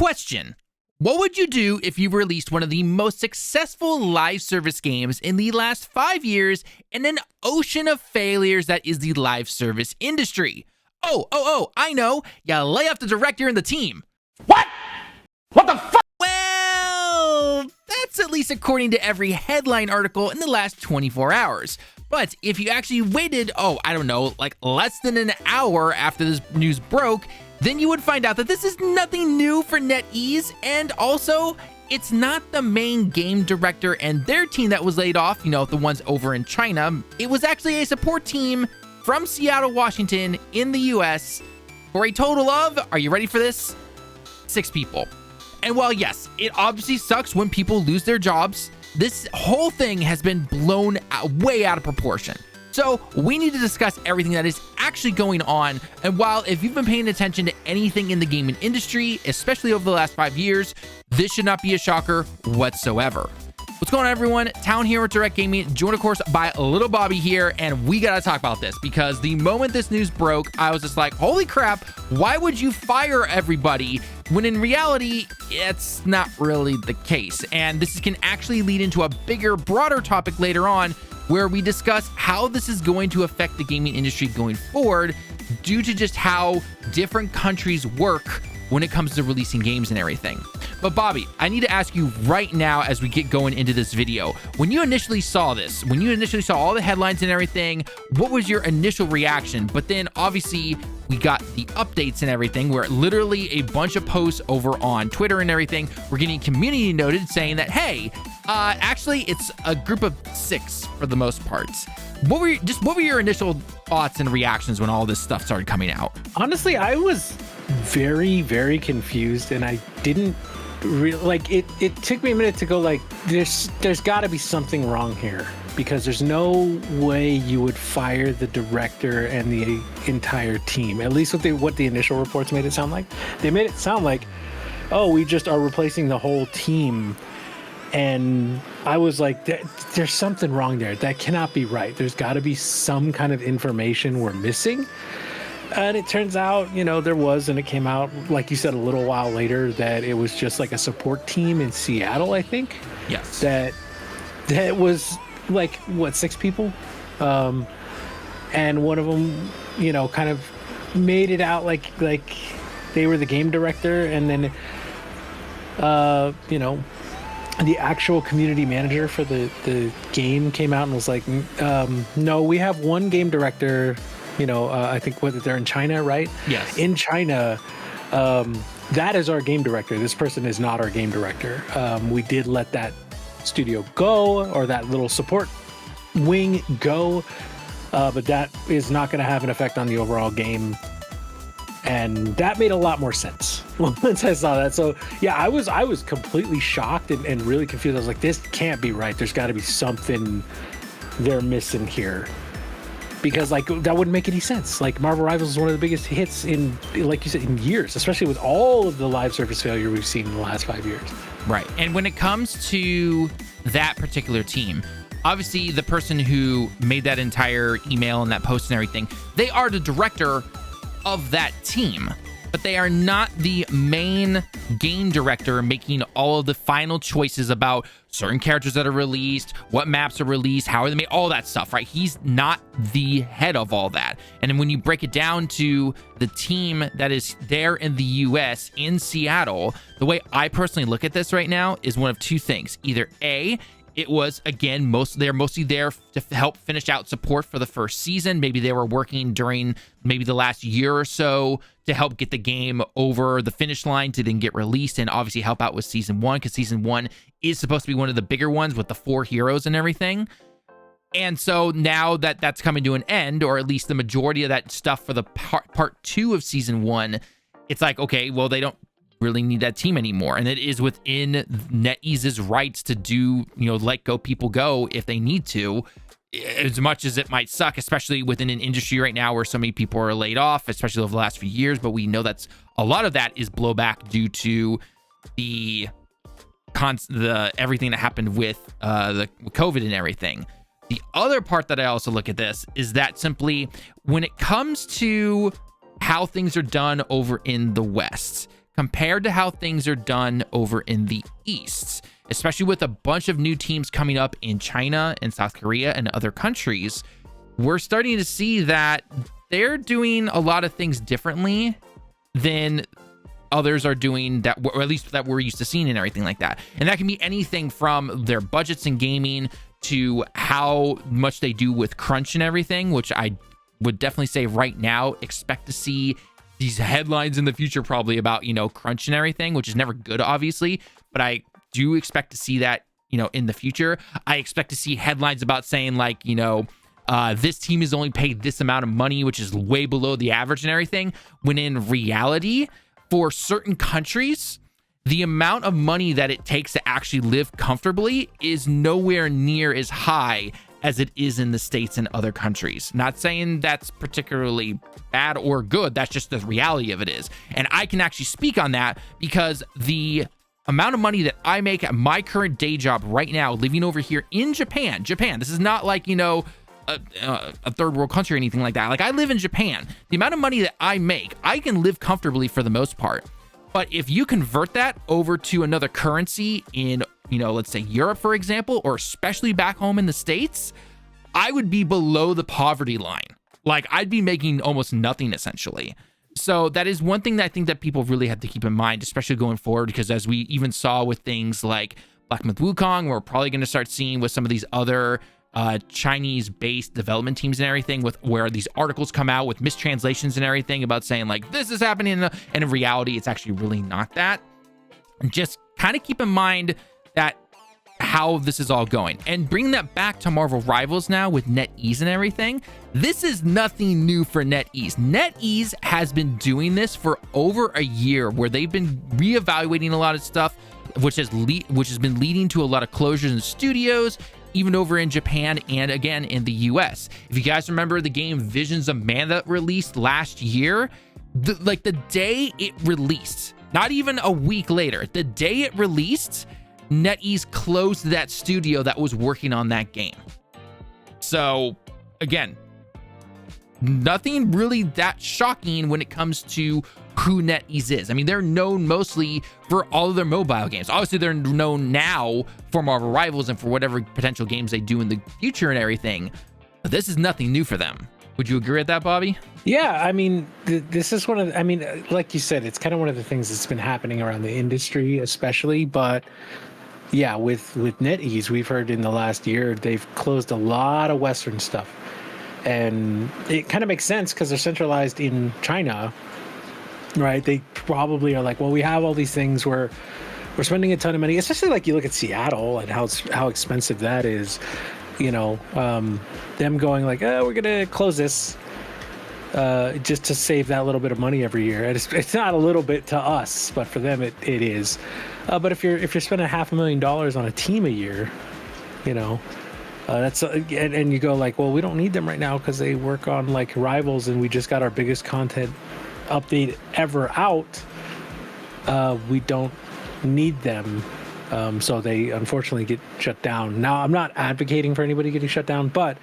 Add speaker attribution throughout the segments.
Speaker 1: Question: what would you do if you released one of the most successful live service games in the last 5 years in an ocean of failures that is the live service industry? I know. You lay off the director and the team.
Speaker 2: What? What the fuck?
Speaker 1: Well, that's at least according to every headline article in the last 24 hours. But if you actually waited, like less than an hour after this news broke, then you would find out that this is nothing new for NetEase, and also, it's not the main game director and their team that was laid off, the ones over in China. It was actually a support team from Seattle, Washington, in the US, for a total of, are you ready for this? 6 people. And while yes, it obviously sucks when people lose their jobs, this whole thing has been blown way out of proportion. So we need to discuss everything that is actually going on. And while if you've been paying attention to anything in the gaming industry, especially over the last 5 years, this should not be a shocker whatsoever. What's going on, everyone? Tallen here with Direct Gaming, joined of course by Little Bobby here, and we gotta talk about this because the moment this news broke, I was just like, holy crap, why would you fire everybody when in reality, it's not really the case? And this can actually lead into a bigger, broader topic later on, where we discuss how this is going to affect the gaming industry going forward due to just how different countries work when it comes to releasing games and everything. But Bobby, I need to ask you right now as we get going into this video, when you initially saw this, when you initially saw all the headlines and everything, what was your initial reaction? But then obviously we got the updates and everything where literally a bunch of posts over on Twitter and everything were getting community noted saying that, hey, actually it's a group of 6 for the most parts. What were your initial thoughts and reactions when all this stuff started coming out?
Speaker 3: Honestly, I was very, very confused, and I didn't really it took me a minute to go like, there's got to be something wrong here, because there's no way you would fire the director and the entire team, at least what the initial reports made it sound like. They made it sound like, oh, we just are replacing the whole team. And I was like, there's something wrong there. That cannot be right. There's got to be some kind of information we're missing. And it turns out, there was, and it came out, like you said, a little while later, that it was just like a support team in Seattle, I think.
Speaker 1: Yes.
Speaker 3: That was like, 6 people? And one of them, kind of made it out like they were the game director. And then, the actual community manager for the game came out and was like, no, we have one game director, I think they're in China, right?
Speaker 1: Yes.
Speaker 3: In China, that is our game director. This person is not our game director. We did let that studio go, or that little support wing go, but that is not going to have an effect on the overall game. And that made a lot more sense once I saw that. So yeah, I was completely shocked and really confused. I was like, this can't be right. There's got to be something they're missing here, because that wouldn't make any sense. Like, Marvel Rivals is one of the biggest hits in, like you said, in years, especially with all of the live service failure we've seen in the last 5 years.
Speaker 1: Right. And when it comes to that particular team, obviously the person who made that entire email and that post and everything, they are the director of that team, but they are not the main game director making all of the final choices about certain characters that are released, what maps are released, how are they made, all that stuff, right? He's not the head of all that. And then when you break it down to the team that is there in the US, in Seattle, the way I personally look at this right now is one of 2 things. Either A, it was, again, they're mostly there to help finish out support for the first season. Maybe they were working during maybe the last year or so to help get the game over the finish line to then get released, and obviously help out with season 1, because season 1 is supposed to be one of the bigger ones with the 4 heroes and everything. And so now that that's coming to an end, or at least the majority of that stuff for the part 2 of season 1, it's like, okay, well, they don't really need that team anymore, and it is within NetEase's rights to do, let people go if they need to, as much as it might suck, especially within an industry right now where so many people are laid off, especially over the last few years. But we know that's a lot of that is blowback due to the everything that happened with the COVID and everything. The other part that I also look at this is that simply when it comes to how things are done over in the West, compared to how things are done over in the East, especially with a bunch of new teams coming up in China and South Korea and other countries. We're starting to see that they're doing a lot of things differently than others are doing, that, or at least that we're used to seeing and everything like that. And that can be anything from their budgets in gaming to how much they do with crunch and everything, which I would definitely say right now, expect to see these headlines in the future probably about, you know, crunch and everything, which is never good, obviously, but I do expect to see that, you know, in the future. I expect to see headlines about saying like, you know, this team is only paid this amount of money, which is way below the average and everything, when in reality, for certain countries, the amount of money that it takes to actually live comfortably is nowhere near as high as it is in the States and other countries. Not saying that's particularly bad or good, that's just the reality of it is. And I can actually speak on that because the amount of money that I make at my current day job right now, living over here in Japan, this is not like, you know, a third world country or anything like that. Like, I live in Japan. The amount of money that I make, I can live comfortably for the most part. But if you convert that over to another currency in, you know, let's say Europe, for example, or especially back home in the States, I would be below the poverty line. Like, I'd be making almost nothing essentially. So that is one thing that I think that people really have to keep in mind, especially going forward, because as we even saw with things like Black Myth Wukong, we're probably going to start seeing with some of these other Chinese-based development teams and everything, with where these articles come out with mistranslations and everything about saying like this is happening, and in reality it's actually really not that. And just kind of keep in mind that how this is all going, and bring that back to Marvel Rivals now with NetEase and everything. This is nothing new for NetEase. NetEase has been doing this for over a year, where they've been reevaluating a lot of stuff, which has been leading to a lot of closures in studios, even over in Japan and again in the US. If you guys remember the game Visions of Mana released last year, the day it released, not even a week later, the day it released, NetEase closed that studio that was working on that game. So again, nothing really that shocking when it comes to who NetEase is. I mean, they're known mostly for all of their mobile games. Obviously, they're known now for Marvel Rivals and for whatever potential games they do in the future and everything. But this is nothing new for them. Would you agree with that, Bobby?
Speaker 3: Yeah, I mean, this is one of the, I mean, like you said, it's kind of one of the things that's been happening around the industry, especially. But yeah, with NetEase, we've heard in the last year, they've closed a lot of Western stuff. And it kind of makes sense because they're centralized in China, right? They probably are like, well, we have all these things where we're spending a ton of money, especially like you look at Seattle and how expensive that is, you know, them going like, oh, we're going to close this just to save that little bit of money every year. And it's not a little bit to us, but for them it is. But if you're spending $500,000 on a team a year, you know, that's and you go like, well, we don't need them right now because they work on like Rivals and we just got our biggest content update ever out. We don't need them, so they unfortunately get shut down. Now, I'm not advocating for anybody getting shut down, but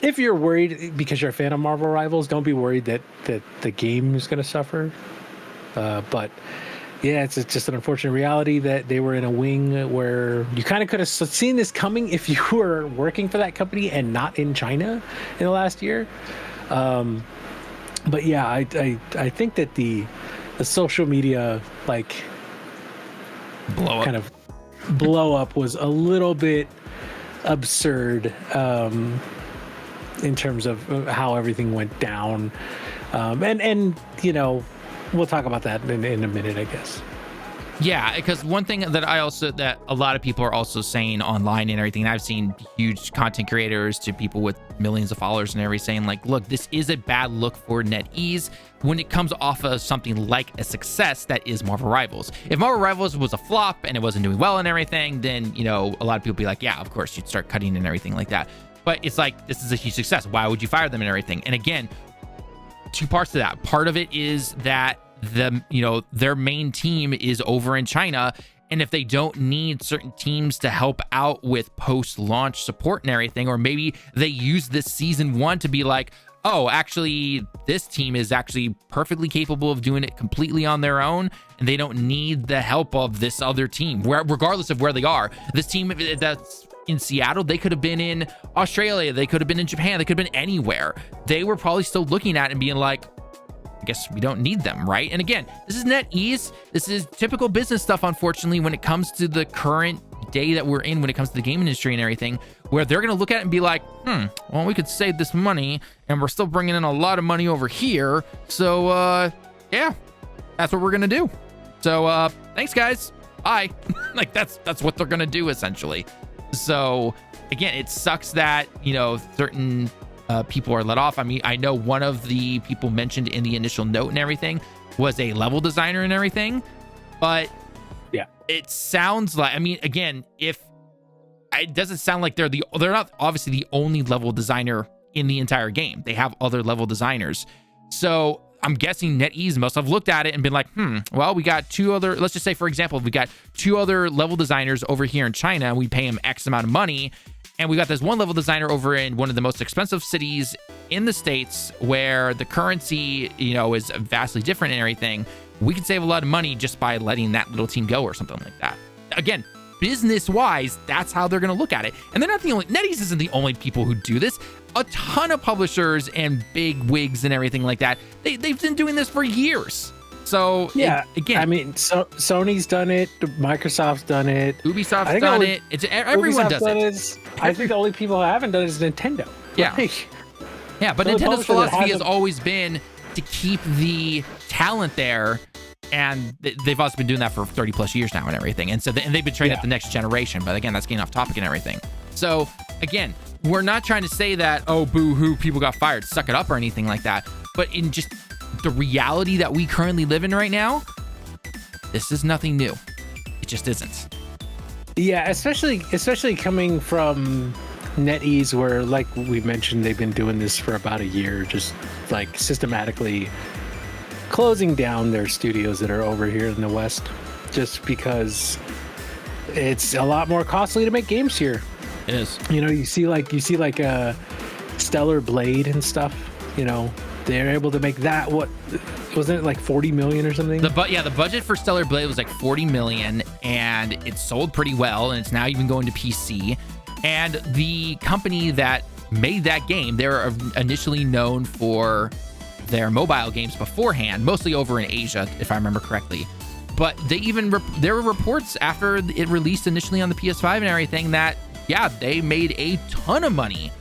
Speaker 3: if you're worried because you're a fan of Marvel Rivals, don't be worried that the game is going to suffer. But yeah, it's just an unfortunate reality that they were in a wing where you kind of could have seen this coming if you were working for that company and not in China in the last year. But yeah, I think that the social media like blow up was a little bit absurd in terms of how everything went down, and you know, we'll talk about that in a minute, I guess.
Speaker 1: Yeah, because one thing that a lot of people are also saying online and everything, and I've seen huge content creators to people with millions of followers and everything saying like, look, this is a bad look for NetEase when it comes off of something like a success that is Marvel Rivals. If Marvel Rivals was a flop and it wasn't doing well and everything, then, you know, a lot of people be like, yeah, of course you'd start cutting and everything like that. But it's like, this is a huge success. Why would you fire them and everything? And again, two parts to that. Part of it is that their main team is over in China, and if they don't need certain teams to help out with post-launch support and everything, or maybe they use this season one to be like, oh, actually, this team is actually perfectly capable of doing it completely on their own, and they don't need the help of this other team, regardless of where they are. This team that's in Seattle, they could have been in Australia, they could have been in Japan, they could have been anywhere. They were probably still looking at it and being like, I guess we don't need them, right? And again, this is NetEase. This is typical business stuff, unfortunately, when it comes to the current day that we're in, when it comes to the game industry and everything, where they're going to look at it and be like, well, we could save this money and we're still bringing in a lot of money over here. So, yeah, that's what we're going to do. So, thanks, guys. Bye. Like, that's what they're going to do, essentially. So, again, it sucks that, certain people are let off. I mean, I know one of the people mentioned in the initial note and everything was a level designer and everything, but yeah, it sounds like, I mean, again, if it doesn't sound like they're not obviously the only level designer in the entire game. They have other level designers. So I'm guessing NetEase must have looked at it and been like, well, we got two other, let's just say, for example, we got two other level designers over here in China, and we pay them X amount of money. And we got this one level designer over in one of the most expensive cities in the States where the currency, is vastly different and everything. We could save a lot of money just by letting that little team go or something like that. Again, business-wise, that's how they're going to look at it. And they're not the only, NetEase isn't the only people who do this. A ton of publishers and big wigs and everything like that, they've been doing this for years. So
Speaker 3: yeah,
Speaker 1: again,
Speaker 3: I mean, Sony's done it, Microsoft's done it,
Speaker 1: Ubisoft's done it. Everyone does it.
Speaker 3: I think the only people who haven't done it is Nintendo.
Speaker 1: Yeah, yeah, but Nintendo's philosophy has always been to keep the talent there, and they've also been doing that for 30 plus years now and everything. And so they've been training up the next generation. But again, that's getting off topic and everything. So again, we're not trying to say that, oh, boo-hoo, people got fired, suck it up or anything like that. But in just the reality that we currently live in right now, this is nothing new. It just isn't.
Speaker 3: Yeah, especially coming from NetEase, where, like we mentioned, they've been doing this for about a year, just like systematically closing down their studios that are over here in the West, just because it's a lot more costly to make games here.
Speaker 1: It is.
Speaker 3: You see like Stellar Blade and stuff. They're able to make that. What wasn't it, like 40 million or something?
Speaker 1: The budget for Stellar Blade was like 40 million, and it sold pretty well, and it's now even going to PC. And the company that made that game, they were initially known for their mobile games beforehand, mostly over in Asia, if I remember correctly. But there were reports after it released initially on the PS5 and everything that, yeah, they made a ton of money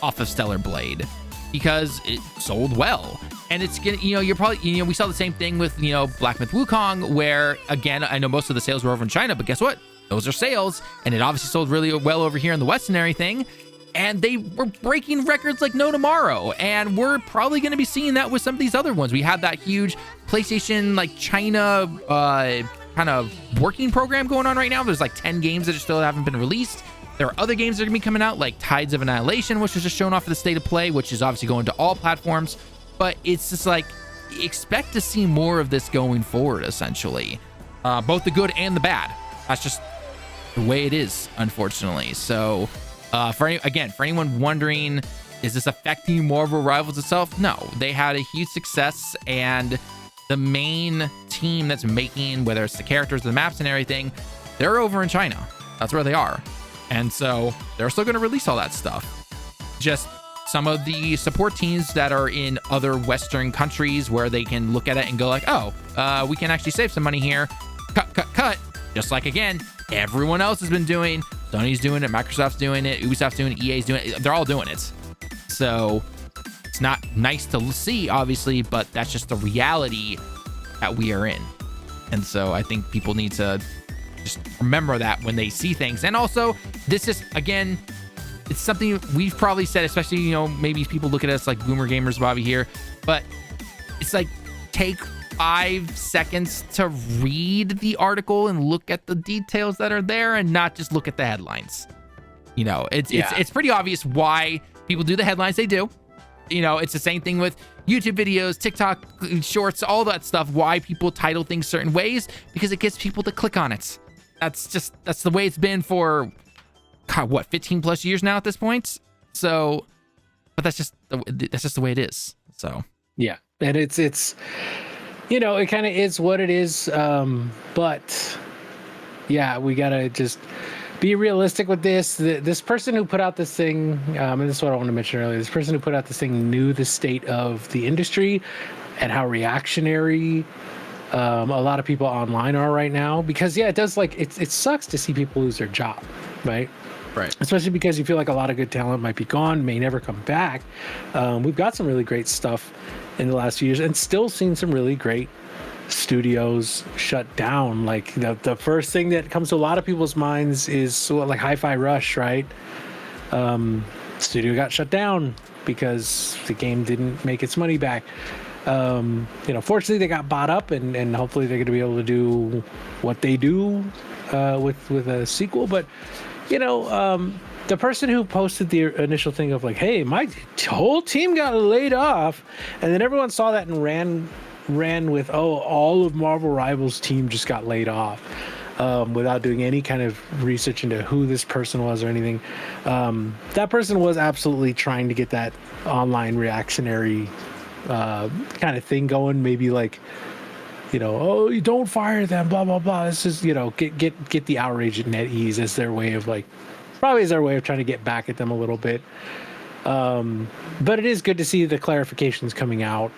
Speaker 1: off of Stellar Blade because it sold well. And it's gonna, you're probably, we saw the same thing with, Black Myth Wukong, where, again, I know most of the sales were over in China, but guess what? Those are sales, and it obviously sold really well over here in the West and everything. And they were breaking records like no tomorrow. And we're probably going to be seeing that with some of these other ones. We have that huge PlayStation, like, China kind of working program going on right now. There's like 10 games that still haven't been released. There are other games that are going to be coming out, like Tides of Annihilation, which was just shown off of the State of Play, which is obviously going to all platforms. But it's just like, expect to see more of this going forward, essentially. Both the good and the bad. That's just the way it is, unfortunately. So, for anyone wondering, is this affecting Marvel Rivals itself? No, they had a huge success, and the main team that's making, whether it's the characters, the maps, and everything, they're over in China. That's where they are. And so they're still going to release all that stuff. Just some of the support teams that are in other Western countries where they can look at it and go like, oh, we can actually save some money here. Cut. Just like, again, everyone else has been doing. Sony's doing it. Microsoft's doing it. Ubisoft's doing it. EA's doing it. They're all doing it. So it's not nice to see, obviously, but that's just the reality that we are in. And so I think people need to just remember that when they see things. And also, this is, again, it's something we've probably said, especially, maybe people look at us like boomer gamers, Bobby here, but it's like, take 5 seconds to read the article and look at the details that are there and not just look at the headlines. It's pretty obvious why people do the headlines they do. It's the same thing with YouTube videos, TikTok shorts, all that stuff. Why people title things certain ways, because it gets people to click on it. That's the way it's been for, God, 15 plus years now at this point. So but that's just the way it is. So
Speaker 3: yeah, and it's you know, it kind of is what it is. But yeah, we gotta just be realistic with this. This person who put out this thing, and this is what I want to mention earlier. This person who put out this thing knew the state of the industry and how reactionary a lot of people online are right now. Because yeah, it does, like, it sucks to see people lose their job, right?
Speaker 1: Right.
Speaker 3: Especially because you feel like a lot of good talent might be gone, may never come back. We've got some really great stuff in the last few years, and still seen some really great studios shut down. Like the first thing that comes to a lot of people's minds is like Hi-Fi Rush, right? Studio got shut down because the game didn't make its money back. You know, fortunately they got bought up, and hopefully they're going to be able to do what they do with a sequel. But you know, the person who posted the initial thing of like, hey, my whole team got laid off, and then everyone saw that and ran with, oh, all of Marvel Rivals team just got laid off, without doing any kind of research into who this person was or anything. That person was absolutely trying to get that online reactionary kind of thing going. Maybe like, you know, oh, you don't fire them, blah blah blah. This is, you know, get the outrage at NetEase as their way of like, probably as their way of trying to get back at them a little bit. But it is good to see the clarifications coming out.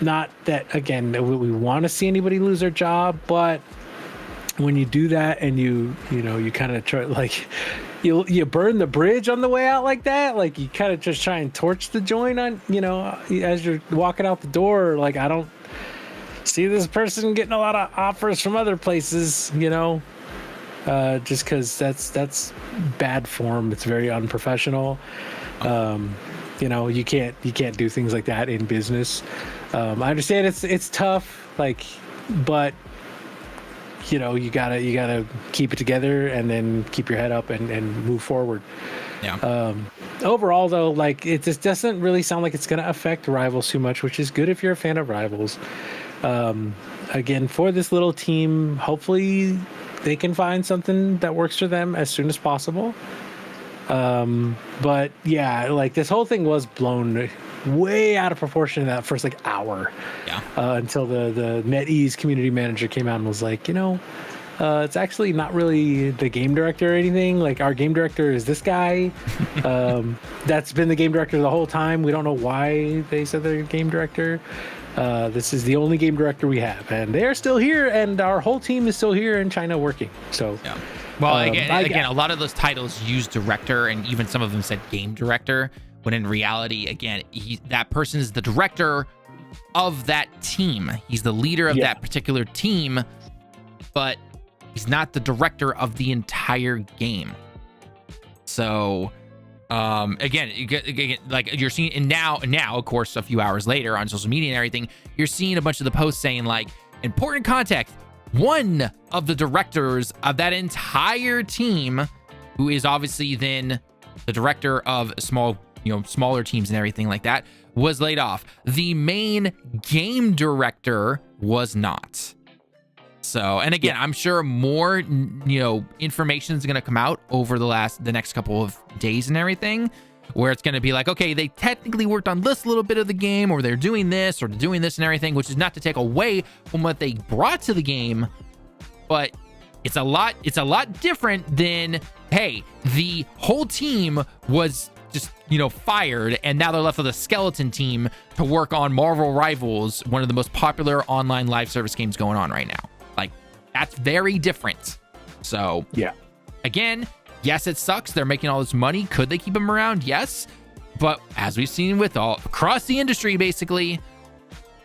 Speaker 3: Not that, again, we want to see anybody lose their job, but when you do that and you kind of try, like, you burn the bridge on the way out like that, like you kind of just try and torch the joint on, you know, as you're walking out the door. Like, I don't see this person getting a lot of offers from other places, you know, just because that's bad form. It's very unprofessional. You know, you can't do things like that in business. I understand it's tough, like, but you know, you gotta keep it together and then keep your head up and move forward.
Speaker 1: Yeah.
Speaker 3: Overall, though, like, it just doesn't really sound like it's gonna affect Rivals too much, which is good if you're a fan of Rivals. Again, for this little team, hopefully they can find something that works for them as soon as possible. But yeah, like, this whole thing was blown way out of proportion in that first like hour.
Speaker 1: Yeah.
Speaker 3: Until the NetEase community manager came out and was like, you know, it's actually not really the game director or anything. Like, our game director is this guy. That's been the game director the whole time. We don't know why they said they're game director. This is the only game director we have, and they're still here, and our whole team is still here in China working. So
Speaker 1: yeah. Well, again, a lot of those titles use director, and even some of them said game director, when in reality, again, that person is the director of that team. He's the leader of that particular team, but he's not the director of the entire game. So, again, like you're seeing, and now, of course, a few hours later on social media and everything, you're seeing a bunch of the posts saying like, important context. One of the directors of that entire team, who is obviously then the director of smaller teams and everything like that, was laid off. The main game director was not. So, and again, I'm sure more, information is going to come out over the next couple of days and everything, where it's going to be like, okay, they technically worked on this little bit of the game, or they're doing this, or doing this and everything, which is not to take away from what they brought to the game, but it's a lot different than, hey, the whole team was just, fired, and now they're left with a skeleton team to work on Marvel Rivals, one of the most popular online live service games going on right now. Like, that's very different. So, yeah. Again, yes, it sucks. They're making all this money. Could they keep them around? Yes. But as we've seen with all across the industry, basically,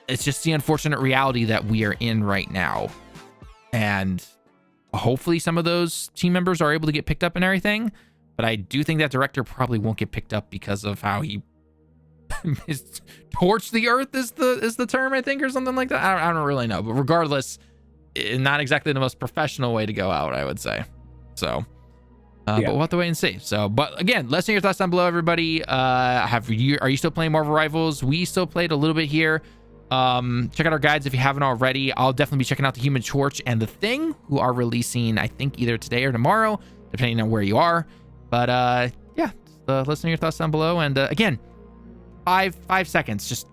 Speaker 1: it's just the unfortunate reality that we are in right now. And hopefully some of those team members are able to get picked up and everything. But I do think that director probably won't get picked up because of how he is torched the earth is the term, I think, or something like that. I don't really know. But regardless, not exactly the most professional way to go out, I would say. So, but we'll have to wait and see. So, but again, let's know your thoughts down below, everybody. Are you still playing Marvel Rivals? We still played a little bit here. Check out our guides if you haven't already. I'll definitely be checking out the Human Torch and the Thing, who are releasing, I think, either today or tomorrow, depending on where you are. But yeah, let us know your thoughts down below. And again, 5 seconds. Just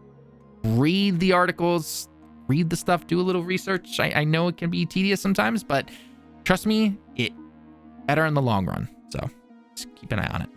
Speaker 1: read the articles, read the stuff, do a little research. I know it can be tedious sometimes, but trust me, it better in the long run. So just keep an eye on it.